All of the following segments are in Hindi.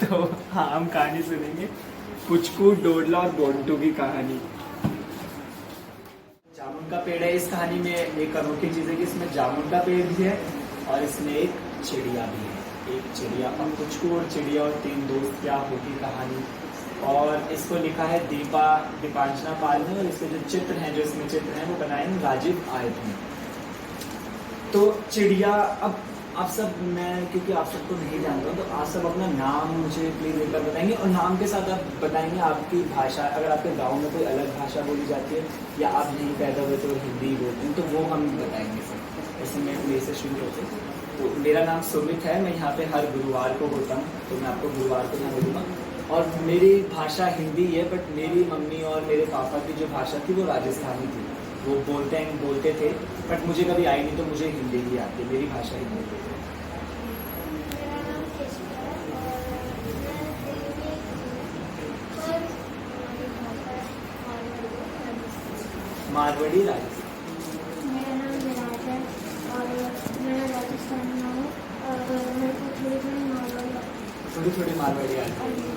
तो हाँ, हम कहानी सुनेंगे पुचकू, डोडला और बोंटू की कहानी। जामुन का पेड़ है इस कहानी में। एक अनोखी चीज़ है कि इसमें जामुन का पेड़ भी है और इसमें एक चिड़िया भी है। एक चिड़िया और पुचकू और चिड़िया और 3 दोस्त, क्या होगी कहानी। और इसको लिखा है दीपांशना पाल ने, और इसके जो चित्र हैं, जो इसमें चित्र हैं, वो बनाए हैं राजीव आयत ने। तो चिड़िया, अब आप सब, मैं क्योंकि आप सबको नहीं जानता हूँ, तो आप सब अपना नाम मुझे प्लीज़ एक बार बताएंगे, और नाम के साथ आप बताएंगे आपकी भाषा। अगर आपके गांव में कोई अलग भाषा बोली जाती है या आप नहीं पैदा हुए तो हिंदी बोलते हैं, तो वो हम बताएंगे सर। ऐसे में प्ले से शुरू होते हैं। तो मेरा नाम सुमित है, मैं यहाँ पे हर गुरुवार को होता हूँ, तो मैं आपको गुरुवार को यहाँ मिलूँगा। और मेरी भाषा हिंदी है, बट मेरी मम्मी और मेरे पापा की जो भाषा थी वो राजस्थानी थी। वो बोलते थे, बट मुझे कभी आई नहीं, तो मुझे हिंदी ही आती है, मेरी भाषा हिंदी है। मेरा नाम केशव है और मैं मारवाड़ी राजस्थान। मेरा नाम विराट है और मैं राजस्थान में हूँ और मेरे को थोड़ी थोड़ी मारवाड़ी थोड़ी मारवाड़ी आती है।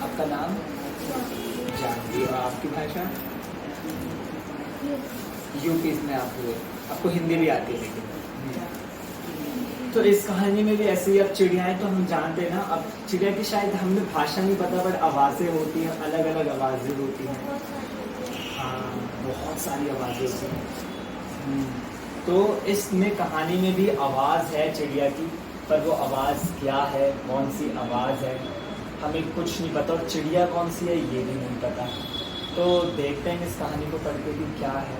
आपका नाम? जानवी। और आपकी भाषा? यूपी में आप हुए, आपको हिंदी भी आती है लेकिन। तो इस कहानी में भी ऐसे ही, अब चिड़िया है तो हम जानते हैं ना, अब चिड़िया की शायद हमें भाषा नहीं पता, बट आवाज़ें होती हैं, अलग अलग आवाज़ें होती हैं। हाँ, बहुत सारी आवाज़ें होती हैं। तो इसमें कहानी में भी आवाज़ है चिड़िया की, पर वो आवाज़ क्या है, कौन सी आवाज़ है, हमें कुछ नहीं पता। और चिड़िया कौन सी है ये भी नहीं पता। तो देखते हैं इस कहानी को पढ़ के कि क्या है।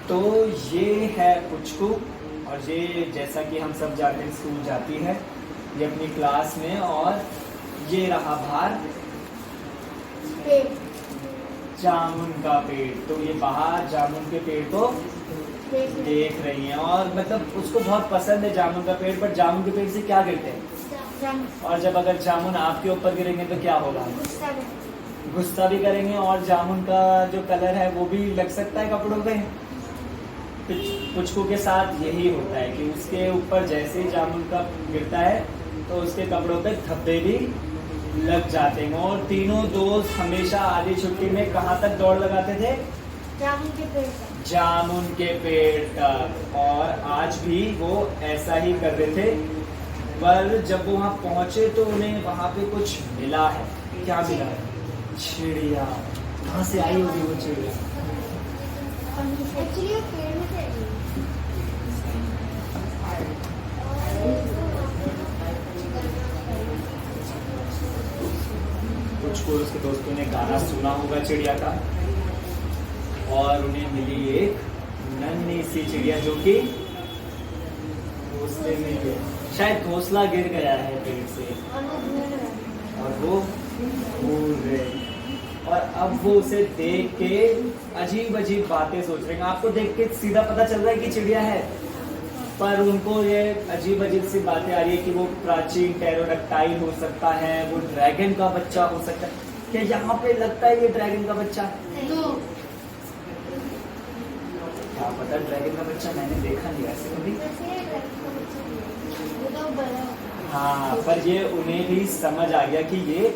तो ये है पुचकू, और ये जैसा कि हम सब जानते हैं स्कूल जाती है, ये अपनी क्लास में। और ये रहा बाहर जामुन का पेड़, तो ये बाहर जामुन के पेड़ को देख रही हैं, और मतलब उसको बहुत पसंद है जामुन का पेड़, पर जामुन के पेड़ से क्या गिरते हैं, और जब अगर जामुन आपके ऊपर गिरेंगे तो क्या होगा, गुस्सा भी करेंगे, और जामुन का जो कलर है वो भी लग सकता है कपड़ों पे। पुचकू के साथ यही होता है कि उसके ऊपर जैसे ही जामुन का गिरता है तो उसके कपड़ों पे धब्बे भी लग जाते हैं। और तीनों दोस्त हमेशा आधी छुट्टी में कहाँ तक दौड़ लगाते थे, जामुन के पेड़ पर। जामुन के पेड़ तक। और आज भी वो ऐसा ही कर रहे थे, पर जब वो वहाँ पहुंचे तो उन्हें वहाँ पे कुछ मिला है। क्या मिला है? चिड़िया। कहाँ से आई होगी वो चिड़िया? एक्चुअली वो पेड़ में से कुछ को उसके दोस्तों ने गाना सुना होगा चिड़िया का, और उन्हें मिली एक नन्ही सी चिड़िया जो कि घोंसले में है। शायद घोंसला गिर गया है पेड़ से और वो उड़ गए। और अब वो उसे देख के अजीब अजीब बातें सोच रहे हैं। आपको देख के सीधा पता चल रहा है कि चिड़िया है, पर उनको ये अजीब अजीब सी बातें आ रही है कि वो प्राचीन टेरोडक्टाइल हो सकता है, वो ड्रैगन का बच्चा हो सकता है। क्या यहाँ पे लगता है ये ड्रैगन का बच्चा? क्या पता ड्रैगन का बच्चा, मैंने देखा नहीं वैसे कभी। हाँ, पर ये उन्हें भी समझ आ गया कि ये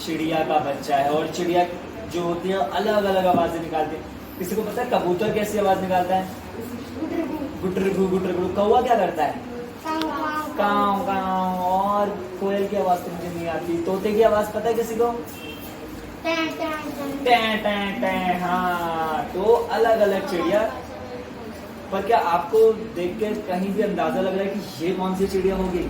चिड़िया का बच्चा है। और चिड़िया जो होती है अलग अलग आवाजें निकालती है। किसी को पता है कबूतर कैसी आवाज निकालता है? गुटरगु गुटरगु। कौवा क्या करता है? काव काव। और कोयल की आवाज तो मुझे नहीं आती। तोते की आवाज पता है किसी को? टें टें टें। हाँ, तो अलग अलग चिड़िया। पर क्या आपको देख के कहीं भी अंदाजा लग रहा है कि ये कौन सी चिड़िया होगी?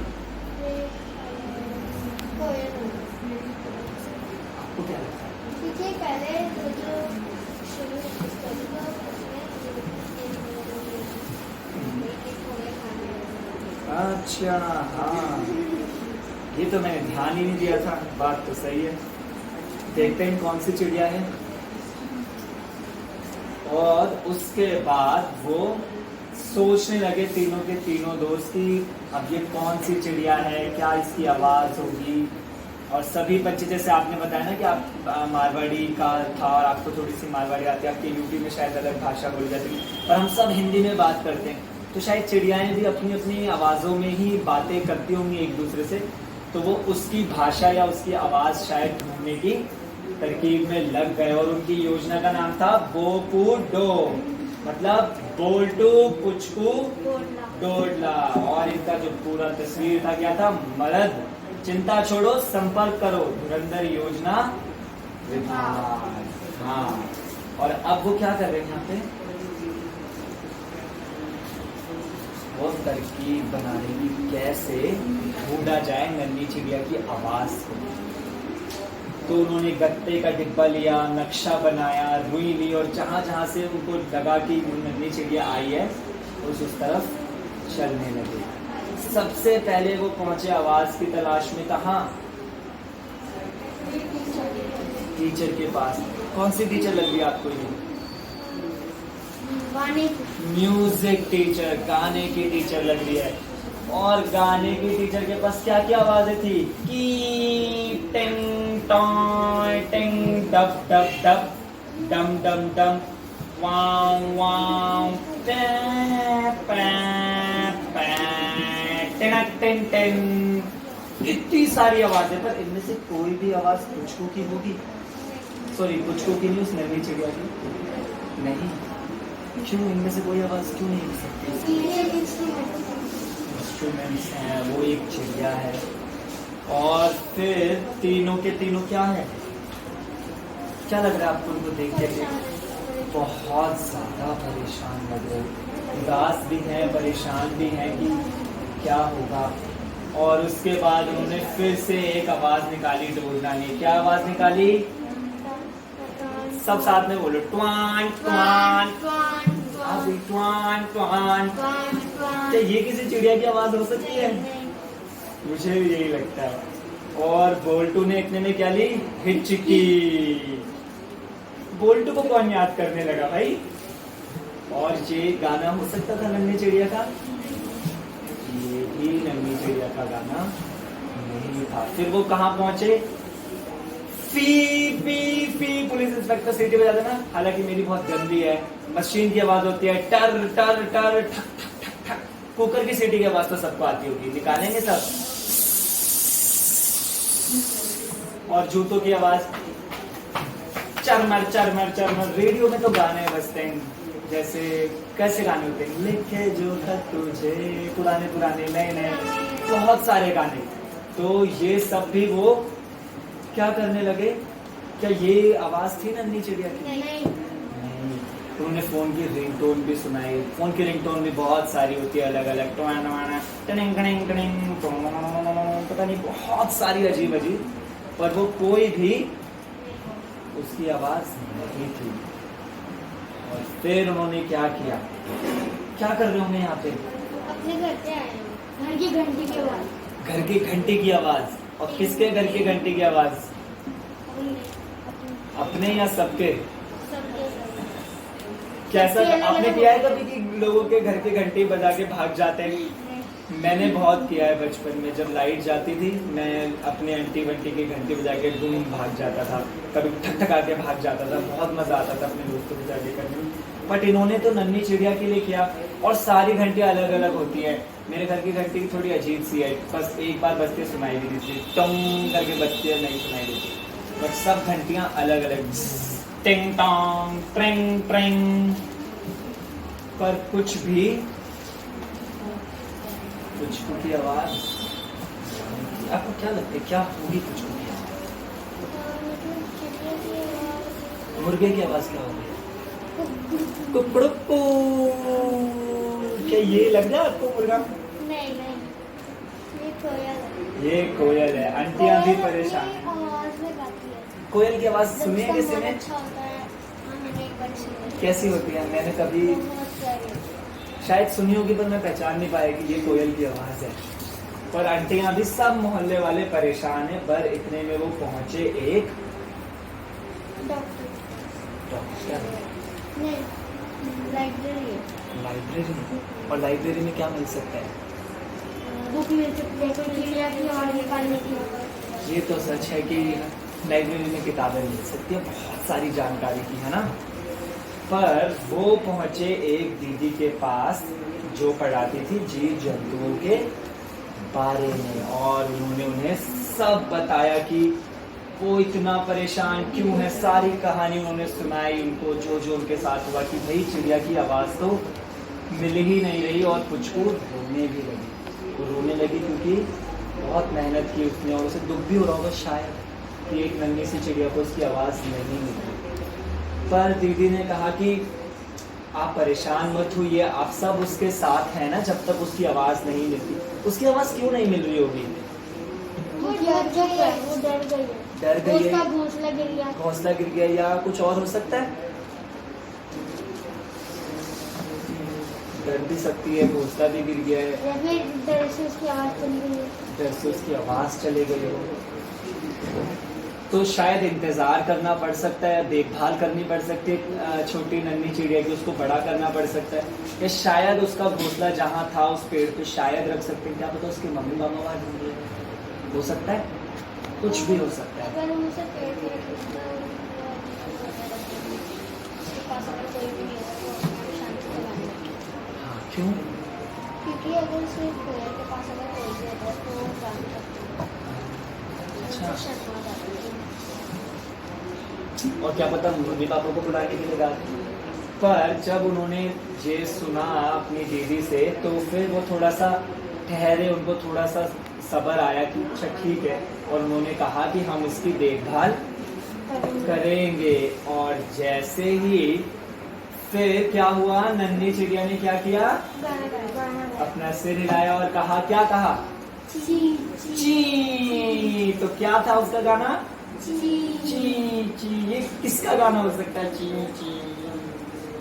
आपको क्या लगता है? पहले अच्छा, हाँ, ये तो मैंने ध्यान ही नहीं दिया था। बात तो सही है। देखते हैं कौन सी चिड़िया है। और उसके बाद वो सोचने लगे तीनों के तीनों दोस्त की अब ये कौन सी चिड़िया है, क्या इसकी आवाज होगी। और सभी बच्चे, जैसे आपने बताया ना कि आप मारवाड़ी का था और आपको थोड़ी सी मारवाड़ी आती है, आपके यूपी में शायद अलग भाषा बोली जाती है, पर हम सब हिंदी में बात करते हैं। तो शायद चिड़ियाएं भी अपनी अपनी आवाज़ों में ही बातें करती होंगी एक दूसरे से, तो वो उसकी भाषा या उसकी आवाज़ शायद ढूंढने की तरकीब में लग गए और उनकी योजना का नाम था बोपुडो, मतलब बोल्टू पुचकू डोडला। और इनका जो पूरा तस्वीर था क्या था, मदद, चिंता छोड़ो, संपर्क करो, धुरंधर योजना विभाग। हाँ, और अब वो क्या कर रहे हैं यहाँ पे, वो तरकीब बना रही कैसे ढूंढा जाए नन्ही चिड़िया की आवाज को। तो उन्होंने गत्ते का डिब्बा लिया, नक्शा बनाया, रुई ली और जहां जहां से उनको लगा कि नन्ही चिड़िया आई है उस तरफ चलने लगे। सबसे पहले वो पहुंचे आवाज की तलाश में कहाँ, टीचर के पास। कौन सी टीचर लग रही आपको ये? म्यूजिक टीचर, गाने की टीचर लग रही है। और गाने की टीचर के पास क्या क्या आवाजें थी, की टिंग टॉय टिंग, डब डब डब, डम डम डम, वाव वाव, पे पे पे, टिनक टिन टिन। इतनी सारी आवाजें, पर इनमें से कोई भी आवाज पुचकू की होगी? सॉरी, पुचकू की नहीं, उस नन्ही चिड़िया की नहीं। क्यों, इनमें से कोई आवाज क्यों नहीं हो सकती? इंस्ट्रूमेंट्स हैं, वो एक चिड़िया है। और फिर तीनों के तीनों क्या है, क्या लग रहा है आपको उनको देख के? बहुत ज्यादा परेशान लग रहे, उदास भी है, परेशान भी है कि क्या होगा। और उसके बाद उन्होंने फिर से एक आवाज निकाली डोडला ने। क्या आवाज निकाली? सब साथ में बोलो, ट्वान ट्वान ट्वान ट्वान। क्या ये किसी चिड़िया की आवाज हो सकती है? मुझे भी यही लगता है। और बोल्टू ने इतने में क्या ली, हिचकी। बोल्टू को कौन याद करने लगा भाई? और ये गाना हो सकता था नन्ही चिड़िया का? ये भी नन्ही चिड़िया का गाना नहीं था। फिर वो कहाँ पहुंचे? फी फी फी, पुलिस इंस्पेक्टर सीटी बजा देना। हालांकि मेरी बहुत गंदी है, मशीन की आवाज होती है, टर टर टर, ठक ठक ठक ठक। कुकर की सीटी की आवाज तो सबको आती होगी, निकालेंगे सब। और जूतों की आवाज, चरमर चरमर चरमर। रेडियो में तो गाने बजते हैं, जैसे कैसे गाने होते हैं, लिखे जो खत तुझे, पुराने पुराने नए नए, बहुत सारे गाने। तो ये सब भी वो क्या करने लगे? क्या ये आवाज थी नन्ही चिड़िया की? नहीं। तो उन्होंने फोन की रिंगटोन भी सुनाई। फोन की रिंगटोन भी बहुत सारी होती है, अलग अलग, टनिंग टनिंग टनिंग, पता नहीं, बहुत सारी अजीब अजीब, पर वो कोई भी उसकी आवाज नहीं थी। और फिर उन्होंने क्या किया? क्या कर रहे होंगे यहाँ पे? अपने घर पे आए, घर की घंटी की आवाज। घर की घंटी की आवाज? और किसके घर की घंटी की आवाज? अपने या सबके? कैसा आपने किया है कभी कि लोगों के घर की घंटी बजा के भाग जाते हैं? मैंने बहुत किया है बचपन में। जब लाइट जाती थी, मैं अपने आंटी बंटी की घंटी बजा के घूम भाग जाता था, कभी ठक ठक आके भाग जाता था। बहुत मजा आता था अपने दोस्तों को जाके करने में। बट इन्होंने तो नन्ही चिड़िया के लिए किया। और सारी घंटियां अलग अलग होती है। मेरे घर की घंटी थोड़ी अजीब सी है, बस एक बार बजते सुनाई भी देती, टोंग करके बजती नहीं सुनाई देती। बट सब घंटियां अलग अलग, टिंग टोंग ट्रिंग ट्रिंग। पर कुछ भी, पुचकू की आवाज। आपको क्या लगता है क्या होगी पुचकू की आवाज? मुर्गे की आवाज क्या होगी? कुकड़ुक्कू। क्या ये लग रहा है आपको मुर्गा? नहीं नहीं, ये कोयल है। ये कोयल है। आंटियां भी परेशान है। आवाज में गाती है। कोयल की आवाज सुनी है किसी ने? अच्छा होता है। हाँ, मैंने एक बार सुनी है। कैसी होती है? मैंने कभी बहुत प्यारी। शायद सुनी होगी, पर मैं पहचान नहीं पाया कि ये कोयल की आवाज है। पर आंटियां भी, सब मोहल्ले वाले परेशान है। पर इतने में वो पहुंचे एक डॉक्टर। नहीं, लाइब्रेरी है। लाइब्रेरी? और लाइब्रेरी में क्या मिल सकता है? बुक मिल सकती है, कोई चिड़िया की आवाज निकालने की। ये तो सच है कि लाइब्रेरी में किताबें मिल सकती है, बहुत सारी जानकारी की, है ना। पर वो पहुंचे एक दीदी के पास जो पढ़ाती थी जीव जंतुओं के बारे में, और उन्होंने उन्हें सब बताया कि वो इतना परेशान क्यों है। सारी कहानी उन्होंने सुनाई उनको, जो जो उनके साथ हुआ कि भाई चिड़िया की आवाज़ तो मिल ही नहीं रही, और पुचकू रोने भी लगी। वो रोने लगी क्योंकि बहुत मेहनत की उसने, और उसे दुख भी हो रहा होगा शायद कि एक नन्ही सी चिड़िया को उसकी आवाज़ नहीं मिल रही। पर दीदी ने कहा कि आप परेशान मत होइए, आप सब उसके साथ हैं ना, जब तक उसकी आवाज़ नहीं मिलती। उसकी आवाज़ क्यों नहीं मिल रही होगी? वो डर गई है, वो डर गई है, डर गई है, उसका घोंसला गिर गया, घोंसला गिर गया, या कुछ और हो सकता है? डर भी सकती है, घोंसला भी गिर गया है, या फिर डर से उसकी आवाज़ चली गई है। डर से उसकी आवाज़ चली गई हो, तो शायद इंतज़ार करना पड़ सकता है, देखभाल करनी पड़ सकती है छोटी नन्ही चिड़िया की, उसको बड़ा करना पड़ सकता है, या शायद उसका घोंसला जहाँ था उस पेड़ पे शायद रख सकते हैं, क्या पता उसके मम्मी पापा वहाँ ढूंढ रहे हैं। हो सकता है, कुछ भी हो सकता है। अगर हम उसे पेड़ पे रखें तो उसके पास अगर कोई भी नहीं होगा तो उसको शांति से गाने। हाँ, क्यों? क्योंकि अगर सिर्फ पेड़ के पास अगर कोई भी होता है तो वो गा नहीं सकता, अच्छा। उसे शर्मा जाती है। और क्या पता मम्मी पापा को बुलाने के लिए गा रही। पर जब उन्होंने ये सुना अपनी दीदी से, तो फिर वो थोड़ा सा ठहरे, उनको थोड़ा सा सब्र आया कि अच्छा ठीक है, और उन्होंने कहा कि हम इसकी देखभाल करेंगे। और जैसे ही फिर क्या हुआ, नन्ही चिड़िया ने क्या किया, गाना गाया, अपना सिर हिलाया और कहा, क्या कहा? ची ची। तो क्या था उसका गाना? ची ची ची। ये किसका गाना हो सकता है? ची ची।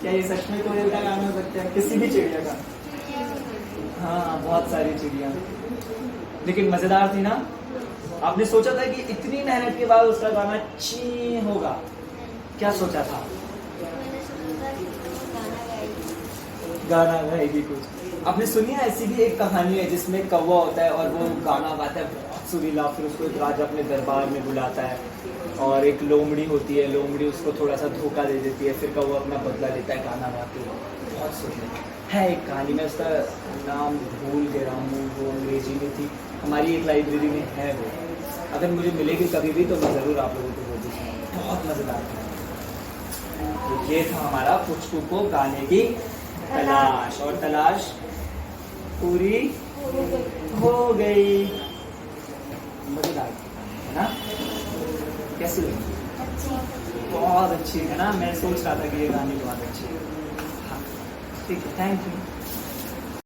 क्या ये सच में कोयल का गाना हो सकता है? किसी भी चिड़िया का? हाँ, बहुत सारी चिड़िया, लेकिन मजेदार थी ना। आपने सोचा था कि इतनी मेहनत के बाद उसका गाना ची होगा? क्या सोचा था? मैंने सोचा कि वो गाना गाएगी। गाना गाएगी कुछ। आपने सुनी है ऐसी भी एक कहानी है जिसमें कौवा होता है और वो गाना गाता है बहुत सुरीला, फिर उसको एक राजा अपने दरबार में बुलाता है, और एक लोमड़ी होती है, लोमड़ी उसको थोड़ा सा धोखा दे देती है, फिर कौवा अपना बदला लेता है गाना गाते हुए। बहुत सुरीला है एक कहानी, में उसका नाम भूल गया हूँ, वो अंग्रेजी में थी, हमारी एक लाइब्रेरी में है वो। अगर मुझे मिलेगी कभी भी तो मैं ज़रूर आप लोगों को वो भी सुनाऊंगा, बहुत मज़ेदार था। तो ये था हमारा पुचकू को गाने की तलाश, और तलाश पूरी हो गई। मजेदार है ना? कैसी लगी? बहुत अच्छी है ना? मैं सोच रहा था कि ये गाने बहुत अच्छी है। हाँ, ठीक है, थैंक यू।